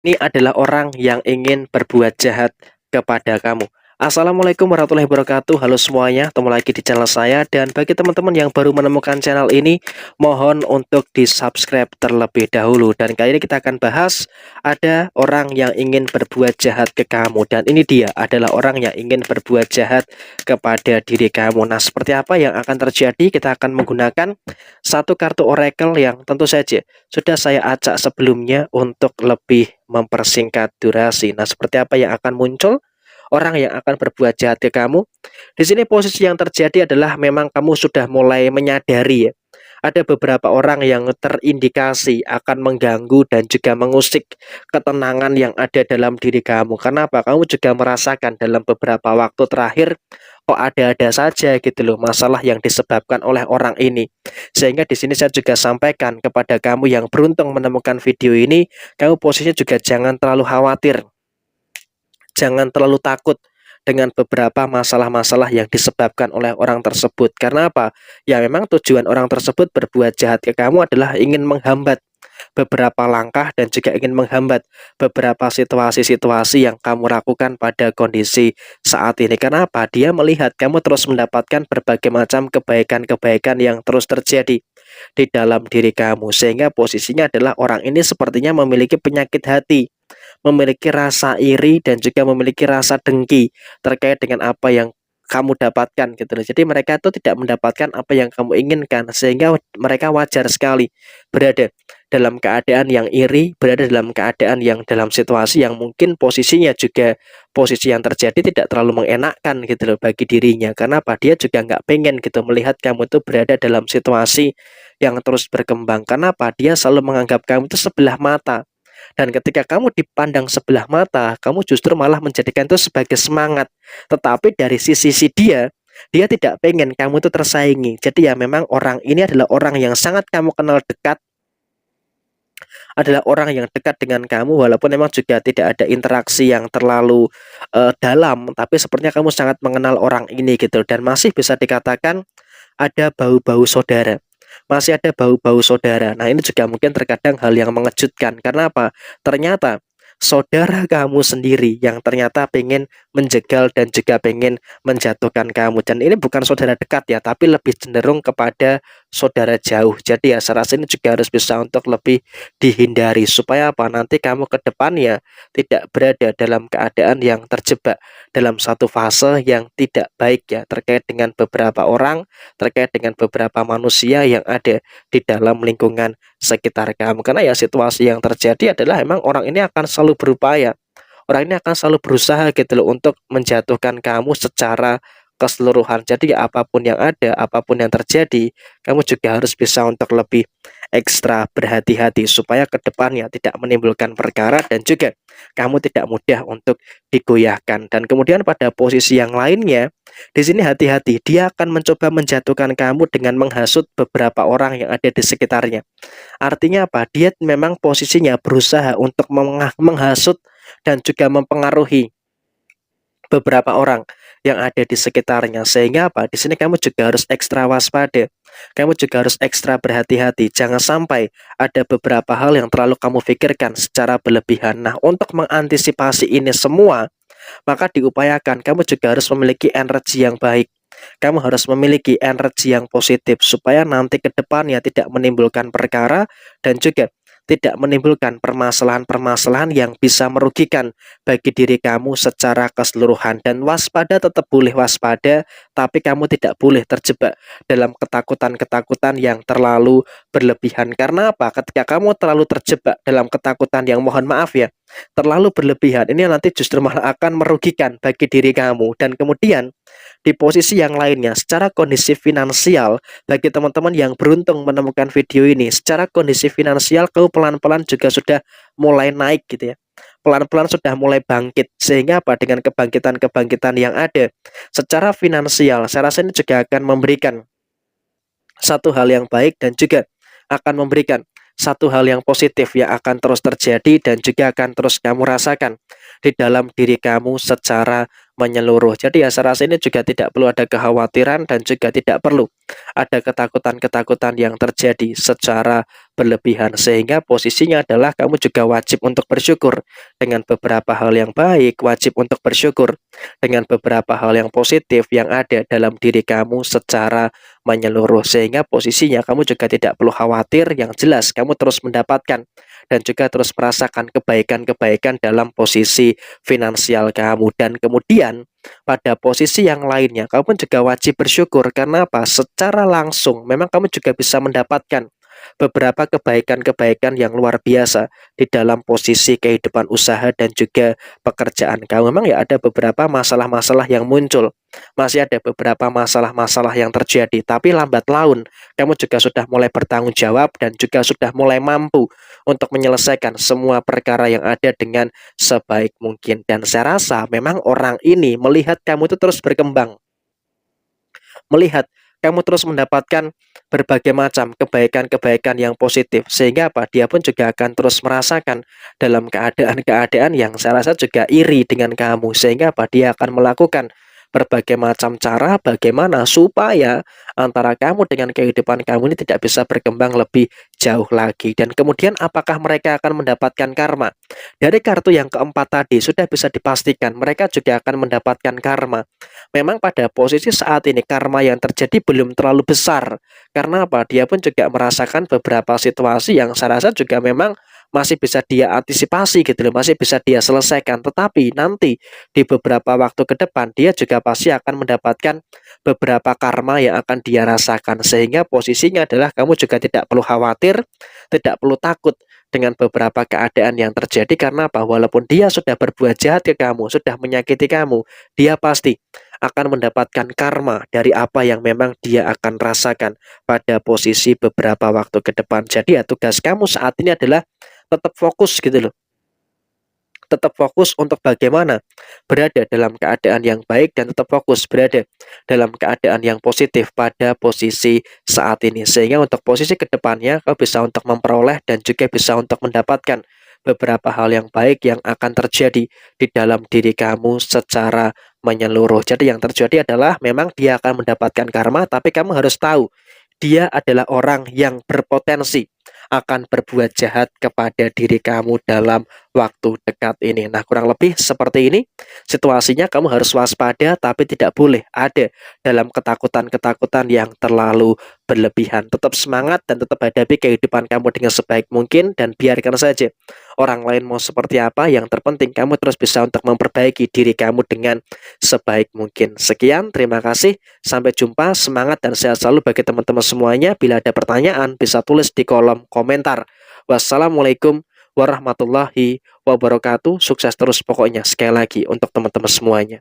Ini adalah orang yang ingin berbuat jahat kepada kamu. Assalamualaikum warahmatullahi wabarakatuh. Halo semuanya, ketemu lagi di channel saya. Dan bagi teman-teman yang baru menemukan channel ini, mohon untuk di subscribe terlebih dahulu. Dan kali ini kita akan bahas, ada orang yang ingin berbuat jahat ke kamu. Dan ini dia adalah orang yang ingin berbuat jahat kepada diri kamu. Nah, seperti apa yang akan terjadi? Kita akan menggunakan satu kartu oracle yang tentu saja sudah saya acak sebelumnya untuk lebih mempersingkat durasi. Nah, seperti apa yang akan muncul? Orang yang akan berbuat jahat ke kamu. Di sini posisi yang terjadi adalah memang kamu sudah mulai menyadari ya. Ada beberapa orang yang terindikasi akan mengganggu dan juga mengusik ketenangan yang ada dalam diri kamu. Kenapa? Kamu juga merasakan dalam beberapa waktu terakhir kok ada-ada saja gitu loh masalah yang disebabkan oleh orang ini. Sehingga di sini saya juga sampaikan kepada kamu yang beruntung menemukan video ini, kamu posisinya juga jangan terlalu khawatir, jangan terlalu takut dengan beberapa masalah-masalah yang disebabkan oleh orang tersebut. Karena apa? Ya memang tujuan orang tersebut berbuat jahat ke kamu adalah ingin menghambat beberapa langkah dan juga ingin menghambat beberapa situasi-situasi yang kamu lakukan pada kondisi saat ini. Kenapa? Dia melihat kamu terus mendapatkan berbagai macam kebaikan-kebaikan yang terus terjadi di dalam diri kamu. Sehingga posisinya adalah orang ini sepertinya memiliki penyakit hati, memiliki rasa iri dan juga memiliki rasa dengki terkait dengan apa yang kamu dapatkan gitu loh. Jadi mereka itu tidak mendapatkan apa yang kamu inginkan, sehingga mereka wajar sekali berada dalam keadaan yang iri, berada dalam keadaan yang dalam situasi yang mungkin posisinya juga posisi yang terjadi tidak terlalu mengenakkan gitu loh bagi dirinya. Karena apa? Dia juga nggak pengen gitu melihat kamu itu berada dalam situasi yang terus berkembang. Karena apa? Dia selalu menganggap kamu itu sebelah mata. Dan ketika kamu dipandang sebelah mata, kamu justru malah menjadikan itu sebagai semangat. Tetapi dari sisi dia, dia tidak pengen kamu itu tersaingi. Jadi ya memang orang ini adalah orang yang sangat kamu kenal dekat, adalah orang yang dekat dengan kamu walaupun memang juga tidak ada interaksi yang terlalu dalam, tapi sepertinya kamu sangat mengenal orang ini gitu dan masih bisa dikatakan ada bau-bau saudara. Masih ada bau-bau saudara. Nah, ini juga mungkin terkadang hal yang mengejutkan. Karena apa? Ternyata saudara kamu sendiri yang ternyata pengen menjegal dan juga pengen menjatuhkan kamu. Dan ini bukan saudara dekat ya, tapi lebih cenderung kepada saudara jauh. Jadi ya, saya rasa ini juga harus bisa untuk lebih dihindari. Supaya apa? Nanti kamu ke depannya tidak berada dalam keadaan yang terjebak dalam satu fase yang tidak baik ya, terkait dengan beberapa orang, terkait dengan beberapa manusia yang ada di dalam lingkungan sekitar kamu. Karena ya situasi yang terjadi adalah emang orang ini akan selalu berupaya, orang ini akan selalu berusaha gitu loh untuk menjatuhkan kamu secara keseluruhan. Jadi ya apapun yang ada, apapun yang terjadi, kamu juga harus bisa untuk lebih ekstra berhati-hati supaya ke depannya tidak menimbulkan perkara dan juga kamu tidak mudah untuk digoyahkan. Dan kemudian pada posisi yang lainnya, di sini hati-hati, dia akan mencoba menjatuhkan kamu dengan menghasut beberapa orang yang ada di sekitarnya. Artinya apa? Dia memang posisinya berusaha untuk menghasut dan juga mempengaruhi beberapa orang yang ada di sekitarnya. Sehingga apa? Di sini kamu juga harus ekstra waspada. Kamu juga harus ekstra berhati-hati. Jangan sampai ada beberapa hal yang terlalu kamu pikirkan secara berlebihan. Nah, untuk mengantisipasi ini semua, maka diupayakan kamu juga harus memiliki energi yang baik. Kamu harus memiliki energi yang positif supaya nanti ke depannya tidak menimbulkan perkara dan juga tidak menimbulkan permasalahan-permasalahan yang bisa merugikan bagi diri kamu secara keseluruhan. Dan waspada, tetap boleh waspada, tapi kamu tidak boleh terjebak dalam ketakutan-ketakutan yang terlalu berlebihan. Karena apa? Ketika kamu terlalu terjebak dalam ketakutan yang, mohon maaf ya, terlalu berlebihan, ini nanti justru malah akan merugikan bagi diri kamu. Dan kemudian di posisi yang lainnya, secara kondisi finansial, bagi teman-teman yang beruntung menemukan video ini, secara kondisi finansial kamu pelan-pelan juga sudah mulai naik gitu ya. Pelan-pelan sudah mulai bangkit. Sehingga apa? Dengan kebangkitan-kebangkitan yang ada secara finansial, saya rasa ini juga akan memberikan satu hal yang baik dan juga akan memberikan satu hal yang positif yang akan terus terjadi dan juga akan terus kamu rasakan di dalam diri kamu secara menyeluruh. Jadi ya saya rasa ini juga tidak perlu ada kekhawatiran dan juga tidak perlu ada ketakutan-ketakutan yang terjadi secara berlebihan, sehingga posisinya adalah kamu juga wajib untuk bersyukur dengan beberapa hal yang baik, wajib untuk bersyukur dengan beberapa hal yang positif yang ada dalam diri kamu secara menyeluruh, sehingga posisinya kamu juga tidak perlu khawatir, yang jelas kamu terus mendapatkan dan juga terus merasakan kebaikan-kebaikan dalam posisi finansial kamu. Dan kemudian pada posisi yang lainnya kamu juga wajib bersyukur, karena apa? Secara langsung memang kamu juga bisa mendapatkan beberapa kebaikan-kebaikan yang luar biasa di dalam posisi kehidupan usaha dan juga pekerjaan kamu. Memang ya ada beberapa masalah-masalah yang muncul, masih ada beberapa masalah-masalah yang terjadi, tapi lambat laun kamu juga sudah mulai bertanggung jawab dan juga sudah mulai mampu untuk menyelesaikan semua perkara yang ada dengan sebaik mungkin. Dan saya rasa memang orang ini melihat kamu itu terus berkembang, melihat kamu terus mendapatkan berbagai macam kebaikan-kebaikan yang positif, sehingga apa? Dia pun juga akan terus merasakan dalam keadaan-keadaan yang saya rasa juga iri dengan kamu, sehingga apa? Dia akan melakukan berbagai macam cara bagaimana supaya antara kamu dengan kehidupan kamu ini tidak bisa berkembang lebih jauh lagi. Dan kemudian apakah mereka akan mendapatkan karma? Dari kartu yang keempat tadi sudah bisa dipastikan mereka juga akan mendapatkan karma. Memang pada posisi saat ini karma yang terjadi belum terlalu besar. Karena apa? Dia pun juga merasakan beberapa situasi yang saya rasa juga memang masih bisa dia antisipasi gitu loh, masih bisa dia selesaikan. Tetapi nanti di beberapa waktu ke depan dia juga pasti akan mendapatkan beberapa karma yang akan dia rasakan. Sehingga posisinya adalah kamu juga tidak perlu khawatir, tidak perlu takut dengan beberapa keadaan yang terjadi, karena apa? Walaupun dia sudah berbuat jahat ke kamu, sudah menyakiti kamu, dia pasti akan mendapatkan karma dari apa yang memang dia akan rasakan pada posisi beberapa waktu ke depan. Jadi ya tugas kamu saat ini adalah tetap fokus gitu loh. Tetap fokus untuk bagaimana berada dalam keadaan yang baik dan tetap fokus berada dalam keadaan yang positif pada posisi saat ini. Sehingga untuk posisi kedepannya kau bisa untuk memperoleh dan juga bisa untuk mendapatkan beberapa hal yang baik yang akan terjadi di dalam diri kamu secara menyeluruh. Jadi yang terjadi adalah memang dia akan mendapatkan karma, tapi kamu harus tahu dia adalah orang yang berpotensi akan berbuat jahat kepada diri kamu dalam waktu dekat ini. Nah, kurang lebih seperti ini situasinya. Kamu harus waspada, tapi tidak boleh ada dalam ketakutan-ketakutan yang terlalu berlebihan. Tetap semangat dan tetap hadapi kehidupan kamu dengan sebaik mungkin, dan biarkan saja orang lain mau seperti apa. Yang terpenting kamu terus bisa untuk memperbaiki diri kamu dengan sebaik mungkin. Sekian, terima kasih. Sampai jumpa, semangat dan sehat selalu bagi teman-teman semuanya. Bila ada pertanyaan, bisa tulis di kolom komentar. Wassalamualaikum warahmatullahi wabarakatuh. Sukses terus pokoknya sekali lagi untuk teman-teman semuanya.